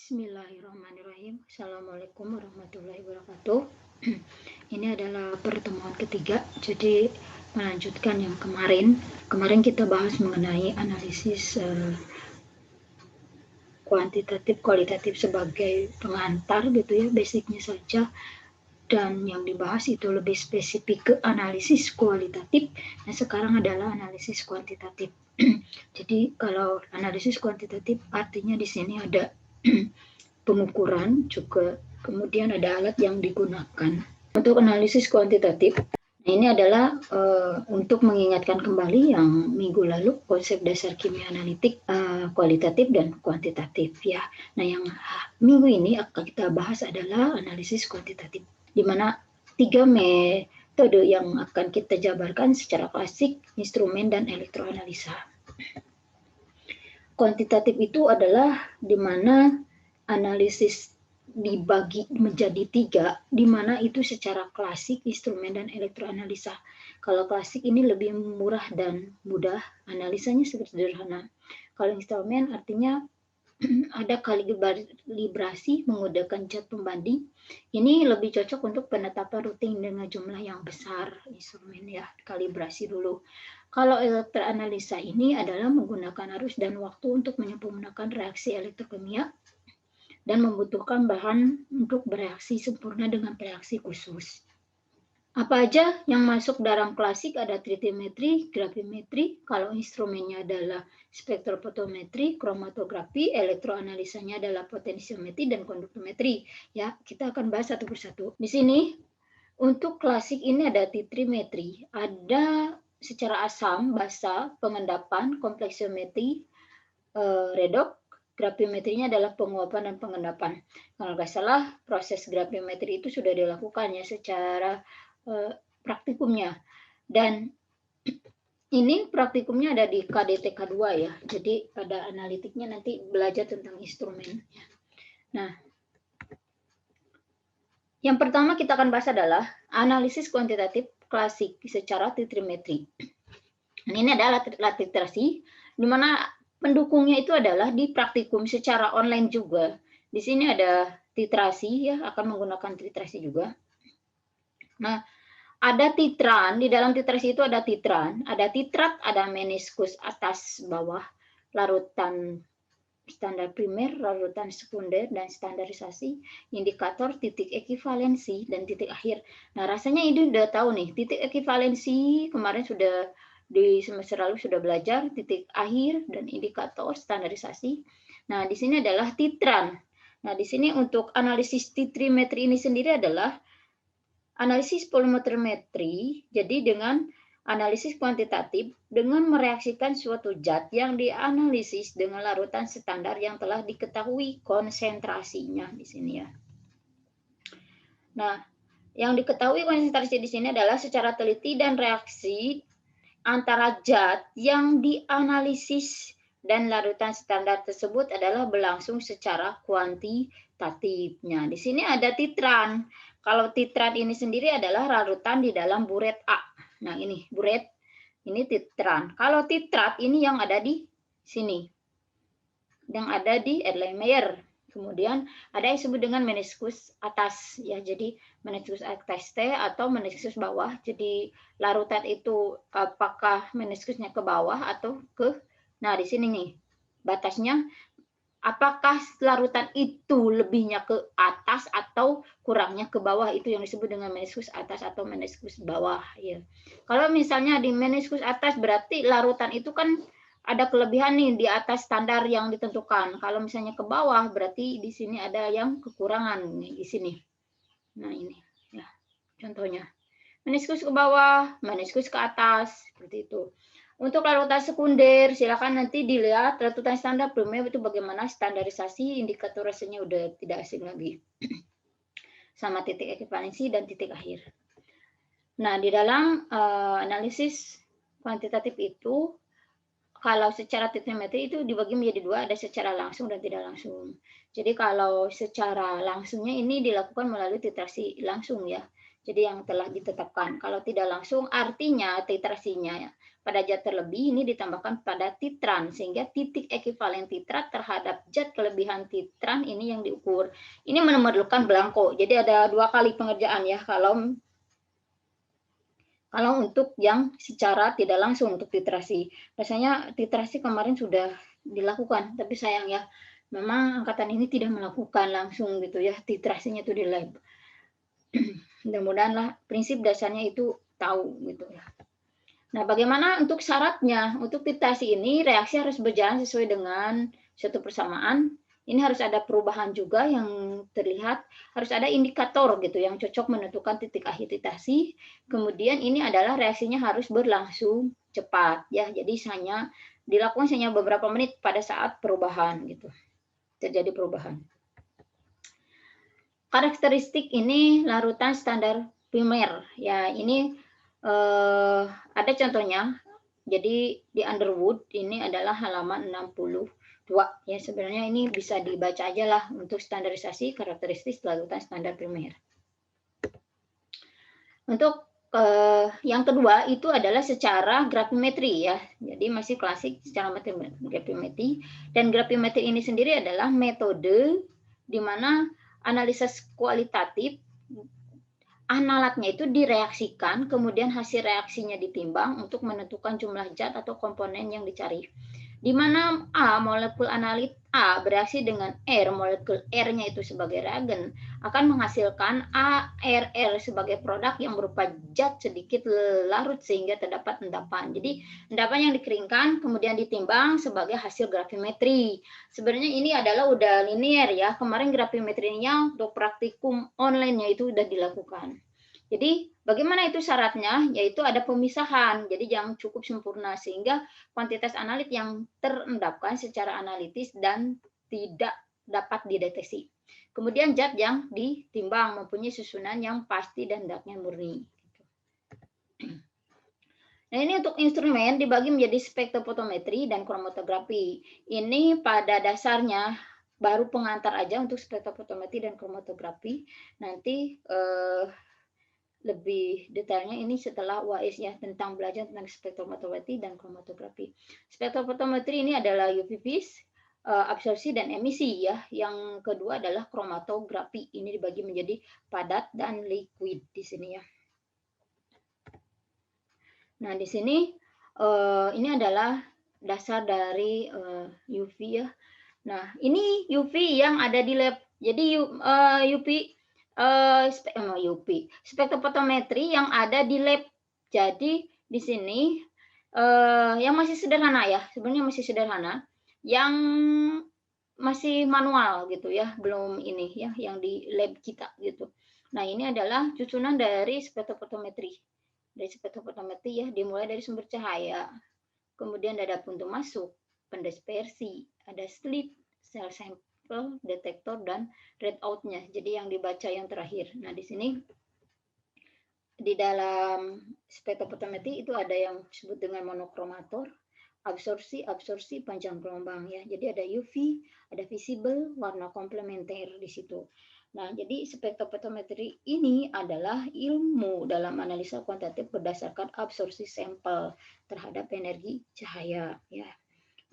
Bismillahirrahmanirrahim. Assalamualaikum warahmatullahi wabarakatuh. Ini adalah pertemuan ketiga. Jadi melanjutkan yang kemarin. Kemarin kita bahas mengenai analisis kuantitatif kualitatif sebagai pengantar gitu ya, basicnya saja. Dan yang dibahas itu lebih spesifik ke analisis kualitatif. Nah, sekarang adalah analisis kuantitatif. Jadi kalau analisis kuantitatif artinya di sini ada pengukuran juga, kemudian ada alat yang digunakan. Untuk analisis kuantitatif, nah ini adalah untuk mengingatkan kembali yang minggu lalu konsep dasar kimia analitik kualitatif dan kuantitatif ya. Nah yang minggu ini akan kita bahas adalah analisis kuantitatif, di mana 3 metode yang akan kita jabarkan secara klasik, instrumen, dan elektroanalisa. Kuantitatif itu adalah di mana analisis dibagi menjadi 3, di mana itu secara klasik, instrumen, dan elektroanalisa. Kalau klasik ini lebih murah dan mudah, analisanya sederhana. Kalau instrumen artinya ada kalibrasi menggunakan zat pembanding. Ini lebih cocok untuk penetapan rutin dengan jumlah yang besar, instrumen ya, kalibrasi dulu. Kalau elektroanalisa ini adalah menggunakan arus dan waktu untuk menyempurnakan reaksi elektrokimia dan membutuhkan bahan untuk bereaksi sempurna dengan reaksi khusus. Apa aja yang masuk dalam klasik? Ada tritimetri, gravimetri, kalau instrumennya adalah spektrofotometri, kromatografi, elektroanalisanya adalah potensiometri dan konduktometri. Ya, kita akan bahas satu persatu. Di sini untuk klasik ini ada titrimetri, ada secara asam, basa, pengendapan, kompleksiometri, redok. Gravimetrinya adalah penguapan dan pengendapan. Kalau nggak salah, proses gravimetri itu sudah dilakukannya secara praktikumnya. Dan ini praktikumnya ada di KDTK 2 ya. Jadi pada analitiknya nanti belajar tentang instrumen. Nah, yang pertama kita akan bahas adalah analisis kuantitatif klasik secara titrimetri. Nah, ini adalah alat titrasi, di mana pendukungnya itu adalah di praktikum secara online juga. Di sini ada titrasi ya, akan menggunakan titrasi juga. Nah, ada titran, di dalam titrasi itu ada titran, ada titrat, ada meniskus atas bawah, larutan standar primer, larutan sekunder, dan standarisasi, indikator, titik ekivalensi, dan titik akhir. Nah, rasanya ini udah tahu nih, titik ekivalensi kemarin sudah di semester lalu sudah belajar, titik akhir, dan indikator, standarisasi. Nah, di sini adalah titran. Nah, di sini untuk analisis titrimetri ini sendiri adalah analisis volumetrimetri, jadi dengan analisis kuantitatif dengan mereaksikan suatu zat yang dianalisis dengan larutan standar yang telah diketahui konsentrasinya di sini ya. Nah, yang diketahui konsentrasi di sini adalah secara teliti dan reaksi antara zat yang dianalisis dan larutan standar tersebut adalah berlangsung secara kuantitatifnya. Di sini ada titran. Kalau titran ini sendiri adalah larutan di dalam buret A. Nah, ini buret, ini titran. Kalau titrat ini yang ada di sini. Yang ada di Erlenmeyer. Kemudian ada yang disebut dengan meniskus atas ya. Jadi meniskus atas T atau meniskus bawah. Jadi larutan itu apakah meniskusnya ke bawah atau ke, nah di sini nih batasnya, apakah larutan itu lebihnya ke atas atau kurangnya ke bawah, itu yang disebut dengan meniskus atas atau meniskus bawah ya. Kalau misalnya di meniskus atas berarti larutan itu kan ada kelebihan nih di atas standar yang ditentukan. Kalau misalnya ke bawah berarti di sini ada yang kekurangan nih di sini. Nah, ini ya contohnya. Meniskus ke bawah, meniskus ke atas, seperti itu. Untuk larutan sekunder, silakan nanti dilihat larutan standar primer itu bagaimana standarisasi, indikator rasanya udah tidak asing lagi. Sama titik ekivalensi dan titik akhir. Nah, di dalam analisis kuantitatif itu, kalau secara titrimetri itu dibagi menjadi 2, ada secara langsung dan tidak langsung. Jadi kalau secara langsungnya ini dilakukan melalui titrasi langsung ya. Jadi yang telah ditetapkan. Kalau tidak langsung artinya titrasinya pada zat terlebih ini ditambahkan pada titran sehingga titik ekivalen titrat terhadap zat kelebihan titran ini yang diukur. Ini memerlukan belangko. Jadi ada 2 kali pengerjaan ya kalau untuk yang secara tidak langsung untuk titrasi. Rasanya titrasi kemarin sudah dilakukan, tapi sayang ya, memang angkatan ini tidak melakukan langsung gitu ya, titrasinya itu di lab. Mudah-mudahan lah prinsip dasarnya itu tahu gitu ya. Nah, bagaimana untuk syaratnya? Untuk titrasi ini reaksi harus berjalan sesuai dengan suatu persamaan. Ini harus ada perubahan juga yang terlihat, harus ada indikator gitu yang cocok menentukan titik akhir titrasi. Kemudian ini adalah reaksinya harus berlangsung cepat ya. Jadi dilakukan hanya beberapa menit pada saat perubahan gitu. Terjadi perubahan. Karakteristik ini larutan standar primer. Ya, ini ada contohnya. Jadi di Underwood ini adalah halaman 62. Ya, sebenarnya ini bisa dibaca aja lah untuk standarisasi karakteristik larutan standar primer. Untuk yang kedua itu adalah secara gravimetri ya. Jadi masih klasik secara gravimetri. Dan gravimetri ini sendiri adalah metode di mana analisis kualitatif analatnya itu direaksikan, kemudian hasil reaksinya ditimbang untuk menentukan jumlah zat atau komponen yang dicari. Di mana A, molekul analit A bereaksi dengan R, molekul R-nya itu sebagai reagen, akan menghasilkan ARR sebagai produk yang berupa zat sedikit larut sehingga terdapat endapan. Jadi endapan yang dikeringkan kemudian ditimbang sebagai hasil gravimetri. Sebenarnya ini adalah udah linear ya. Kemarin gravimetrinya untuk praktikum online-nya itu udah dilakukan. Jadi bagaimana itu syaratnya? Yaitu ada pemisahan, jadi yang cukup sempurna sehingga kuantitas analit yang terendapkan secara analitis dan tidak dapat dideteksi. Kemudian zat yang ditimbang mempunyai susunan yang pasti dan zatnya murni. Nah, ini untuk instrumen dibagi menjadi spektrofotometri dan kromatografi. Ini pada dasarnya baru pengantar aja untuk spektrofotometri dan kromatografi. Nanti lebih detailnya ini setelah UAS ya tentang belajar tentang spektrofotometri dan kromatografi. Spektrofotometri ini adalah UV vis, absorpsi dan emisi ya. Yang kedua adalah kromatografi. Ini dibagi menjadi padat dan liquid di sini ya. Nah, di sini ini adalah dasar dari UV ya. Nah, ini UV yang ada di lab. Jadi UV spektrofotometri yang ada di lab. Jadi di sini yang masih sederhana ya, sebenarnya masih sederhana, yang masih manual gitu ya, belum ini ya, yang di lab kita gitu. Nah, ini adalah susunan dari spektrofotometri. Dari spektrofotometri ya, dimulai dari sumber cahaya, kemudian ada pintu masuk, pendispersi, ada slit, sel sampel, detektor, dan readout-nya. Jadi yang dibaca yang terakhir. Nah, di sini di dalam spektrofotometri itu ada yang disebut dengan monokromator, absorpsi, panjang gelombang ya. Jadi ada UV, ada visible, warna komplementer di situ. Nah, jadi spektrofotometri ini adalah ilmu dalam analisa kuantitatif berdasarkan absorpsi sampel terhadap energi cahaya ya.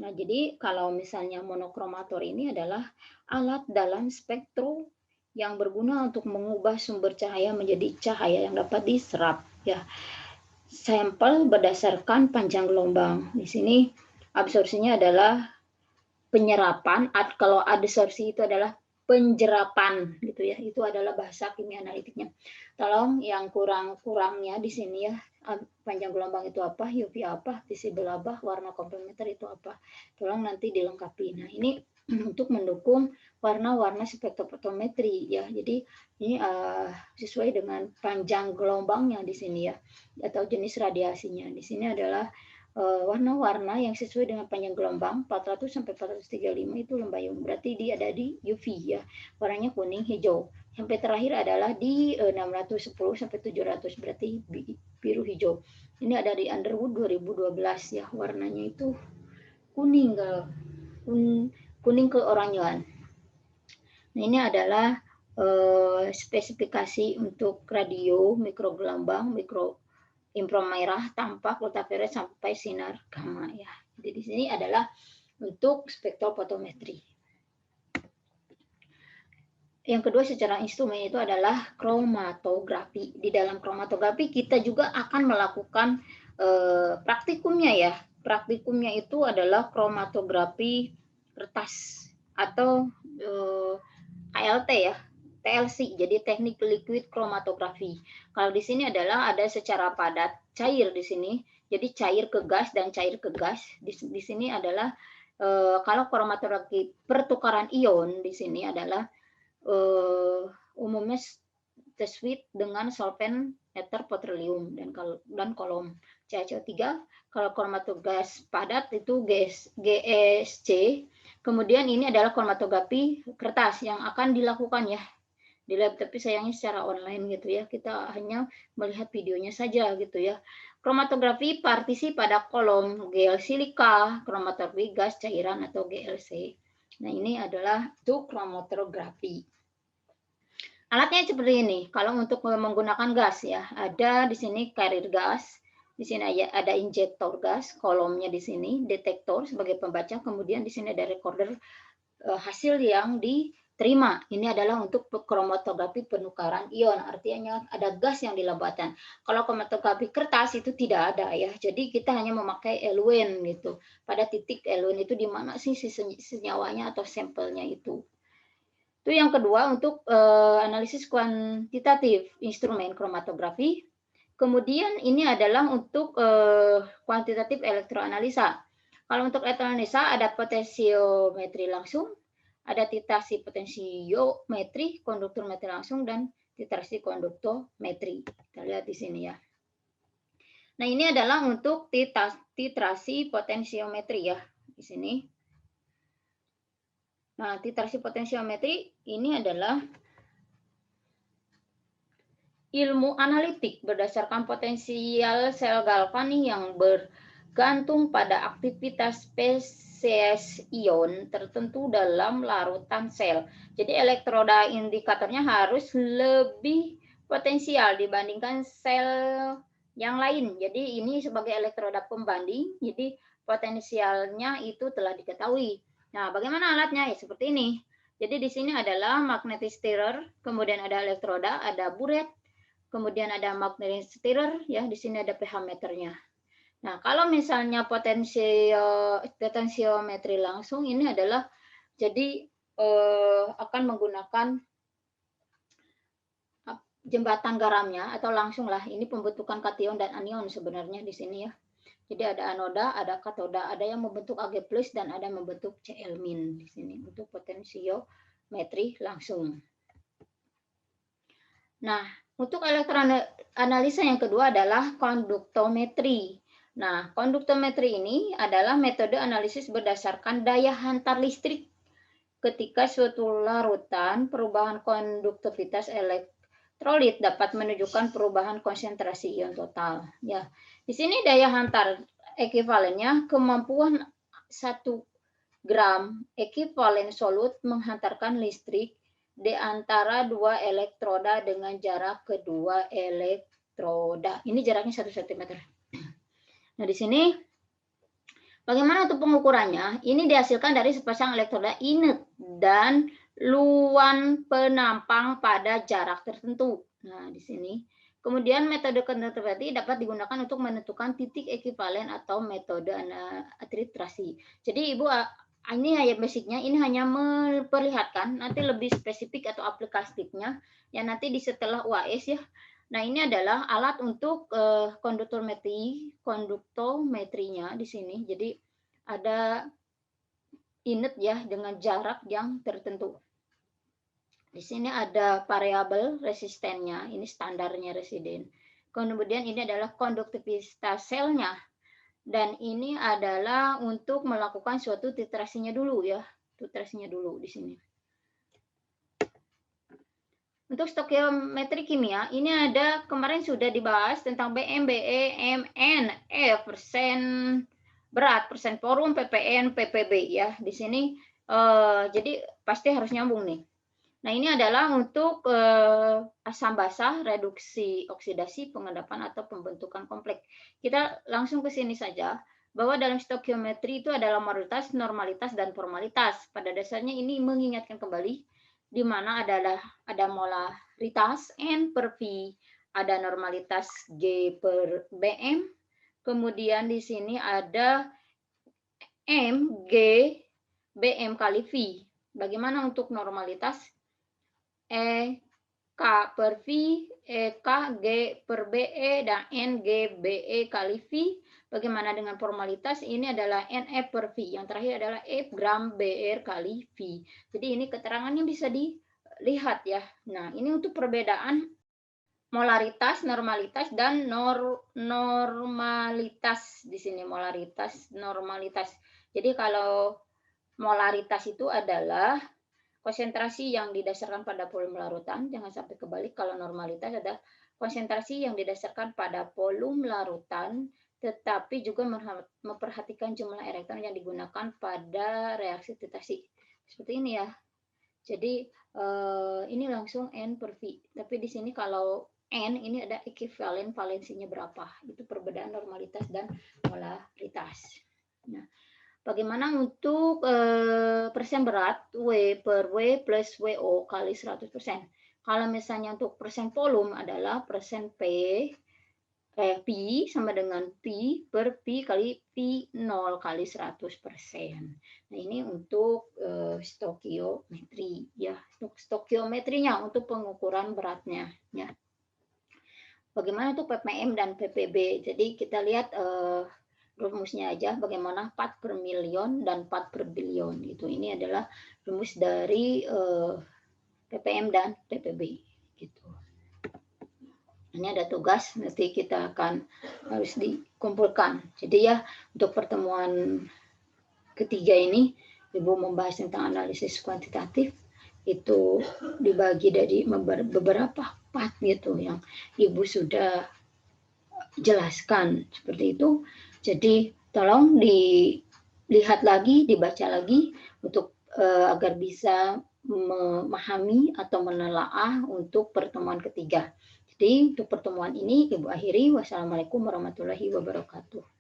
Nah, jadi kalau misalnya monokromator ini adalah alat dalam spektrum yang berguna untuk mengubah sumber cahaya menjadi cahaya yang dapat diserap ya. Sampel berdasarkan panjang gelombang. Di sini absorpsinya adalah penyerapan, kalau adsorpsi itu adalah penjerapan gitu ya. Itu adalah bahasa kimia analitiknya. Tolong yang kurang-kurangnya di sini ya, panjang gelombang itu apa, UV apa, visible apa, warna komplementer itu apa. Tolong nanti dilengkapi. Nah, ini untuk mendukung warna-warna spektrofotometri ya. Jadi ini sesuai dengan panjang gelombangnya di sini ya, atau jenis radiasinya. Di sini adalah warna-warna yang sesuai dengan panjang gelombang 400 sampai 435 itu lembayung. Berarti dia ada di UV ya. Warnanya kuning, hijau. Sampai terakhir adalah di 610 sampai 700 berarti biru hijau. Ini ada di Underwood 2012 ya. Warnanya itu kuning ke kuning keorangean. Nah, ini adalah spesifikasi untuk radio, mikrogelombang, inframerah, tampak, ultraviolet sampai sinar gamma ya. Jadi di sini adalah untuk spektrofotometri. Yang kedua secara instrumen itu adalah kromatografi. Di dalam kromatografi kita juga akan melakukan praktikumnya ya. Praktikumnya itu adalah kromatografi kertas atau KLT ya. TLC, jadi teknik liquid kromatografi. Kalau di sini adalah ada secara padat cair di sini, jadi cair ke gas dan cair ke gas. Di sini adalah kalau kromatografi pertukaran ion di sini adalah umumnya teswit dengan solvent ether petroleum dan kolom CaCO3. Kalau kromatogas padat itu GSC. Kemudian ini adalah kromatografi kertas yang akan dilakukan ya di lab, tapi sayangnya secara online gitu ya, kita hanya melihat videonya saja gitu ya. Kromatografi partisi pada kolom gel silika, kromatografi gas cairan atau GLC. Nah ini adalah untuk kromatografi. Alatnya seperti ini. Kalau untuk menggunakan gas ya, ada di sini carrier gas, di sini ada injektor gas, kolomnya di sini, detektor sebagai pembaca, kemudian di sini ada recorder hasil yang diterima. Ini adalah untuk kromatografi penukaran ion, artinya ada gas yang dilambatan. Kalau kromatografi kertas itu tidak ada ya, jadi kita hanya memakai eluen gitu. Pada titik eluen itu di mana sih senyawanya atau sampelnya itu. Itu yang kedua untuk analisis kuantitatif instrumen kromatografi. Kemudian ini adalah untuk kuantitatif elektroanalisa. Kalau untuk elektroanalisa ada potensiometri langsung, ada titrasi potensiometri, konduktometri langsung, dan titrasi konduktometri. Kita lihat di sini ya. Nah ini adalah untuk titrasi potensiometri ya di sini. Nah, titrasi potensiometri ini adalah ilmu analitik berdasarkan potensial sel galvanik yang bergantung pada aktivitas spesies ion tertentu dalam larutan sel. Jadi elektroda indikatornya harus lebih potensial dibandingkan sel yang lain. Jadi ini sebagai elektroda pembanding, jadi potensialnya itu telah diketahui. Nah, bagaimana alatnya? Ya, seperti ini. Jadi di sini adalah magnetic stirrer, kemudian ada elektroda, ada buret, kemudian ada magnetic stirrer, ya di sini ada pH meternya. Nah, kalau misalnya potensiometri langsung ini adalah jadi akan menggunakan jembatan garamnya atau langsung lah. Ini pembentukan kation dan anion sebenarnya di sini ya. Jadi ada anoda, ada katoda, ada yang membentuk Ag+ dan ada yang membentuk Cl- di sini untuk potensiometri langsung. Nah, untuk elektroanalisa yang kedua adalah konduktometri. Nah, konduktometri ini adalah metode analisis berdasarkan daya hantar listrik ketika suatu larutan perubahan konduktivitas elektrolit dapat menunjukkan perubahan konsentrasi ion total. Ya, di sini daya hantar ekuivalennya kemampuan 1 gram ekuivalen solut menghantarkan listrik di antara dua elektroda dengan jarak kedua elektroda. Ini jaraknya 1 cm. Nah, di sini bagaimana untuk pengukurannya? Ini dihasilkan dari sepasang elektroda inert dan luan penampang pada jarak tertentu. Nah, di sini. Kemudian metode konduktivitas dapat digunakan untuk menentukan titik ekuivalen atau metode titrasi. Jadi Ibu ini hanya basicnya, ini hanya memperlihatkan, nanti lebih spesifik atau aplikatifnya ya nanti di setelah UAS ya. Nah, ini adalah alat untuk konduktometrinya di sini. Jadi ada inert ya dengan jarak yang tertentu. Di sini ada variabel resistennya, ini standarnya residen. Kemudian ini adalah konduktivitas selnya. Dan ini adalah untuk melakukan suatu titrasinya dulu ya. Titrasinya dulu di sini. Untuk stokiometri kimia, ini ada kemarin sudah dibahas tentang BM, BE, MN, F, persen berat, persen forum, PPN, PPB ya. Di sini jadi pasti harus nyambung nih. Nah, ini adalah untuk asam basah, reduksi oksidasi, pengendapan atau pembentukan kompleks. Kita langsung ke sini saja, bahwa dalam stokiometri itu adalah moralitas, normalitas, dan formalitas. Pada dasarnya ini mengingatkan kembali di mana ada molaritas N per V, ada normalitas G per Bm, kemudian di sini ada M, G, Bm kali V. Bagaimana untuk normalitas? E K per V, K G per BE, dan N G BE kali V. Bagaimana dengan formalitas? Ini adalah NF per V. Yang terakhir adalah F gram BR kali V. Jadi ini keterangannya bisa dilihat ya. Nah, ini untuk perbedaan molaritas, normalitas, dan normalitas. Di sini molaritas, normalitas. Jadi kalau molaritas itu adalah konsentrasi yang didasarkan pada volume larutan, jangan sampai kebalik. Kalau normalitas adalah konsentrasi yang didasarkan pada volume larutan, tetapi juga memperhatikan jumlah elektron yang digunakan pada reaksi titasi. Seperti ini ya. Jadi ini langsung N per V. Tapi di sini kalau N ini ada ekuivalen valensinya berapa. Itu perbedaan normalitas dan molaritas. Nah, bagaimana untuk persen berat W per W plus WO kali 100%. Kalau misalnya untuk persen volume adalah persen P sama dengan P per P kali P0 kali 100%. Nah, ini untuk stokiometri ya, stokiometrinya untuk pengukuran beratnya ya. Bagaimana untuk ppm dan ppb? Jadi kita lihat rumusnya aja, bagaimana part per million dan part per billion. Ini adalah rumus dari ppm dan ppb gitu. Ini ada tugas, nanti kita akan harus dikumpulkan. Jadi ya, untuk pertemuan ketiga ini Ibu membahas tentang analisis kuantitatif, itu dibagi dari beberapa part gitu yang Ibu sudah jelaskan seperti itu. Jadi tolong dilihat lagi, dibaca lagi untuk agar bisa memahami atau menelaah untuk pertemuan ketiga. Jadi untuk pertemuan ini Ibu akhiri. Wassalamualaikum warahmatullahi wabarakatuh.